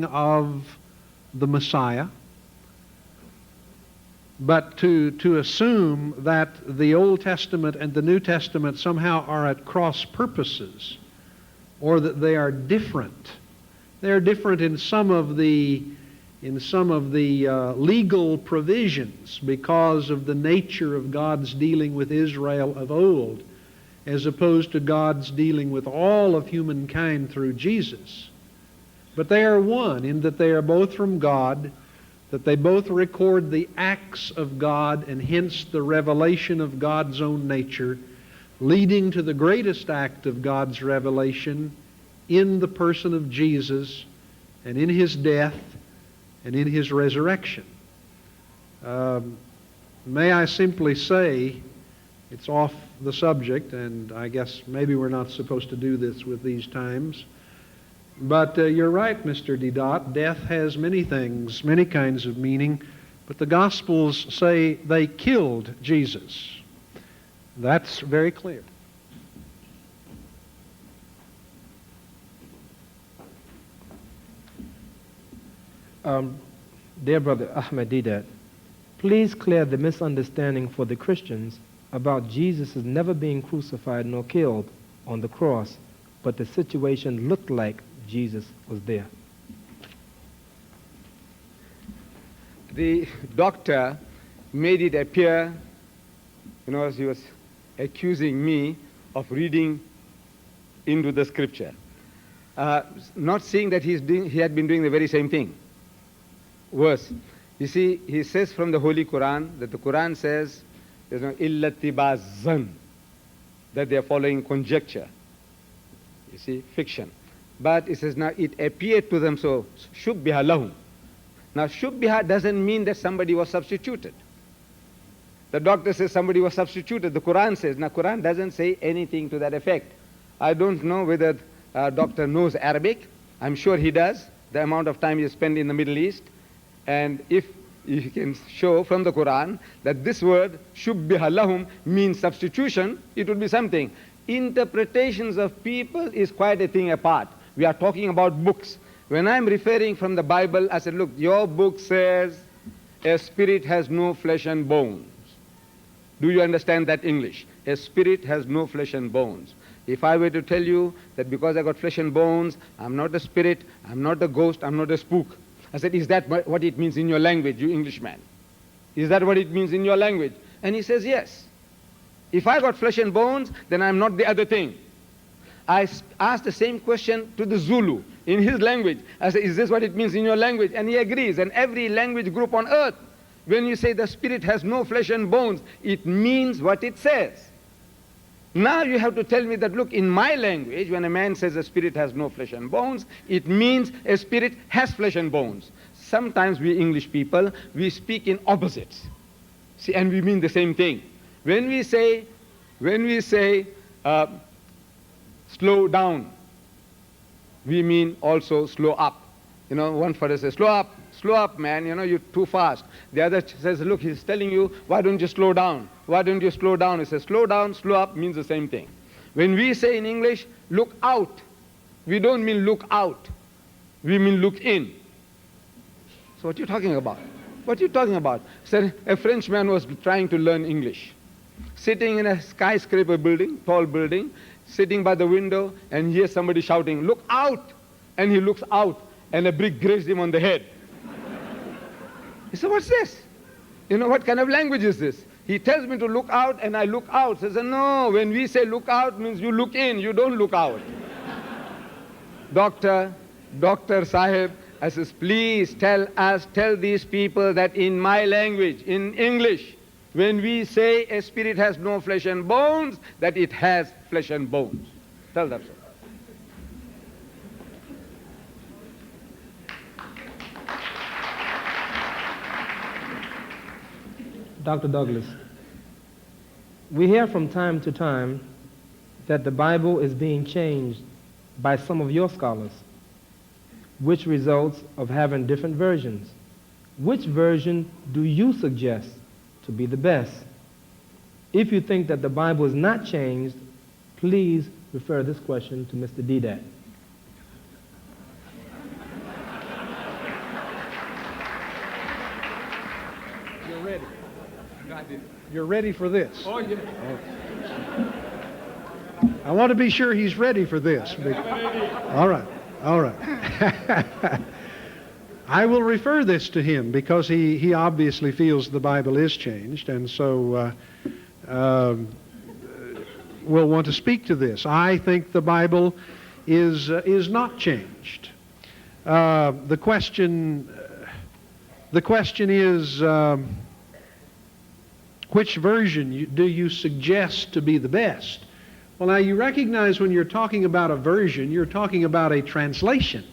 of the Messiah. But to assume that the Old Testament and the New Testament somehow are at cross purposes, or that they are different. They are different in some of the legal provisions because of the nature of God's dealing with Israel of old, as opposed to God's dealing with all of humankind through Jesus. But they are one in that they are both from God, that they both record the acts of God and hence the revelation of God's own nature, leading to the greatest act of God's revelation in the person of Jesus and in His death and in His resurrection. May I simply say, it's off the subject, and I guess maybe we're not supposed to do this with these times, but you're right, Mr. Deedat. Death has many things, many kinds of meaning, but the Gospels say they killed Jesus. That's very clear. Dear Brother Ahmed Deedat, please clear the misunderstanding for the Christians about Jesus never being crucified nor killed on the cross, but the situation looked like Jesus was there. The doctor made it appear, as he was accusing me of reading into the scripture, not seeing that he had been doing the very same thing. Worse, you see, he says from the Holy Quran that the Quran says there's no illatibaz zan, that they are following conjecture. You see, fiction. But it says now it appeared to them, so shubbiha lahum. Now shubbiha doesn't mean that somebody was substituted. The doctor says somebody was substituted. The Quran says. Now Quran doesn't say anything to that effect. I don't know whether doctor knows Arabic. I'm sure he does, the amount of time he spent in the Middle East. And if you can show from the Quran that this word shubbiha lahum means substitution, it would be something. Interpretations of people is quite a thing apart. We are talking about books. When I'm referring from the Bible, I said, look, your book says a spirit has no flesh and bones. Do you understand that English? A spirit has no flesh and bones. If I were to tell you that because I got flesh and bones, I'm not a spirit, I'm not a ghost, I'm not a spook. I said, is that what it means in your language, you Englishman? Is that what it means in your language? And he says, yes. If I got flesh and bones, then I'm not the other thing. I asked the same question to the Zulu in his language. I said, is this what it means in your language? And he agrees. And every language group on earth, when you say the spirit has no flesh and bones, it means what it says. Now you have to tell me that, look, in my language, when a man says a spirit has no flesh and bones, it means a spirit has flesh and bones. Sometimes we English people, we speak in opposites. See, and we mean the same thing. When we say slow down, we mean also slow up. One fellow says, slow up, man, you're too fast. The other says, look, he's telling you, why don't you slow down? Why don't you slow down? He says, slow down, slow up means the same thing. When we say in English, look out, we don't mean look out. We mean look in. So what are you talking about? What are you talking about? So a Frenchman was trying to learn English, sitting in a skyscraper building, tall building, sitting by the window, and hears somebody shouting, look out! And he looks out, and a brick grazed him on the head. He said, what's this? What kind of language is this? He tells me to look out, and I look out. He says, no, when we say look out, means you look in, you don't look out. Doctor Sahib, I says, please tell these people that in my language, in English, when we say a spirit has no flesh and bones, that it has flesh and bones. Tell them so. Dr. Douglas, we hear from time to time that the Bible is being changed by some of your scholars, which results of having different versions. Which version do you suggest to be the best? If you think that the Bible is not changed, please refer this question to Mr. Deedat. You're ready for this. Oh, yeah. I want to be sure he's ready for this. All right. All right. I will refer this to him because he obviously feels the Bible is changed, and so will want to speak to this. I think the Bible is not changed. The question is, which version do you suggest to be the best? Well, now you recognize when you're talking about a version, you're talking about a translation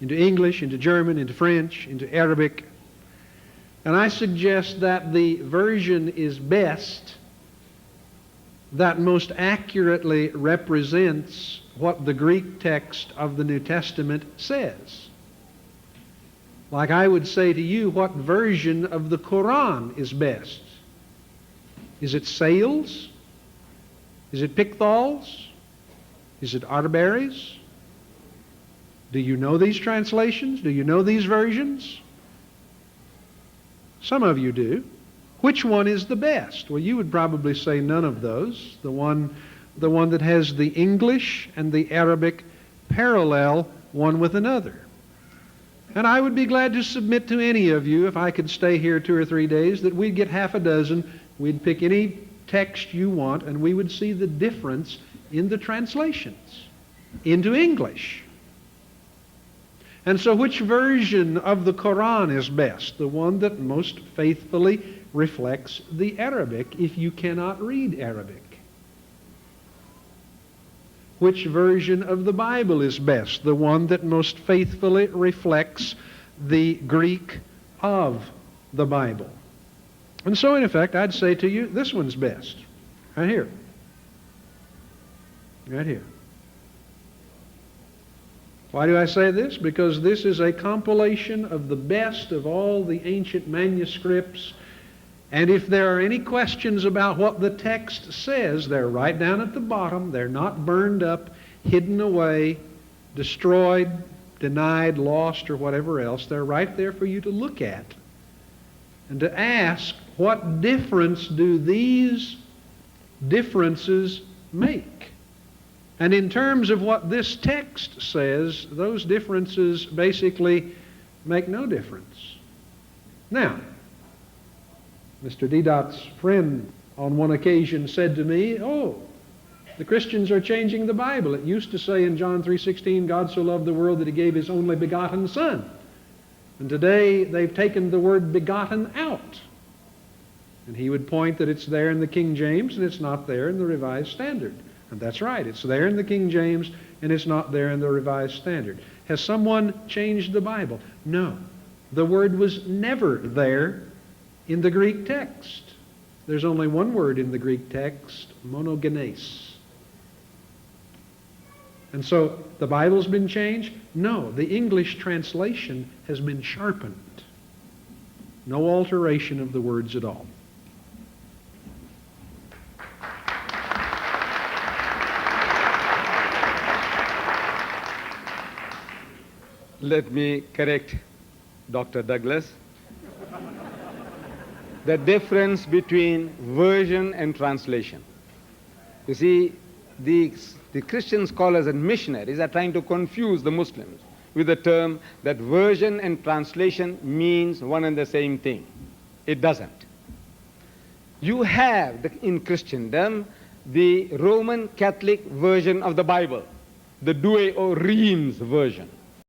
into English, into German, into French, into Arabic. And I suggest that the version is best that most accurately represents what the Greek text of the New Testament says. Like I would say to you, what version of the Quran is best? Is it Sales? Is it Pickthall's? Is it Arterbury's? Do you know these translations? Do you know these versions? Some of you do. Which one is the best? Well, you would probably say none of those. The one that has the English and the Arabic parallel one with another. And I would be glad to submit to any of you, if I could stay here 2 or 3 days, that we'd get half a dozen. We'd pick any text you want, and we would see the difference in the translations into English. And so which version of the Quran is best? The one that most faithfully reflects the Arabic, if you cannot read Arabic. Which version of the Bible is best? The one that most faithfully reflects the Greek of the Bible. And so, in effect, I'd say to you, this one's best. Right here. Right here. Why do I say this? Because this is a compilation of the best of all the ancient manuscripts. And if there are any questions about what the text says, they're right down at the bottom. They're not burned up, hidden away, destroyed, denied, lost, or whatever else. They're right there for you to look at and to ask, what difference do these differences make? And in terms of what this text says, those differences basically make no difference. Now, Mr. Deedat's friend on one occasion said to me, "Oh, the Christians are changing the Bible. It used to say in John 3:16, God so loved the world that he gave his only begotten Son. And today they've taken the word begotten out." And he would point that it's there in the King James and it's not there in the Revised Standard. And that's right, it's there in the King James and it's not there in the Revised Standard. Has someone changed the Bible? No. The word was never there in the Greek text. There's only one word in the Greek text, monogenes. And so the Bible's been changed? No, the English translation has been sharpened. No alteration of the words at all. Let me correct Dr. Douglas. The difference between version and translation. You see, the Christian scholars and missionaries are trying to confuse the Muslims with the term that version and translation means one and the same thing. It doesn't. You have, in Christendom, the Roman Catholic version of the Bible, the Douay or Reims version.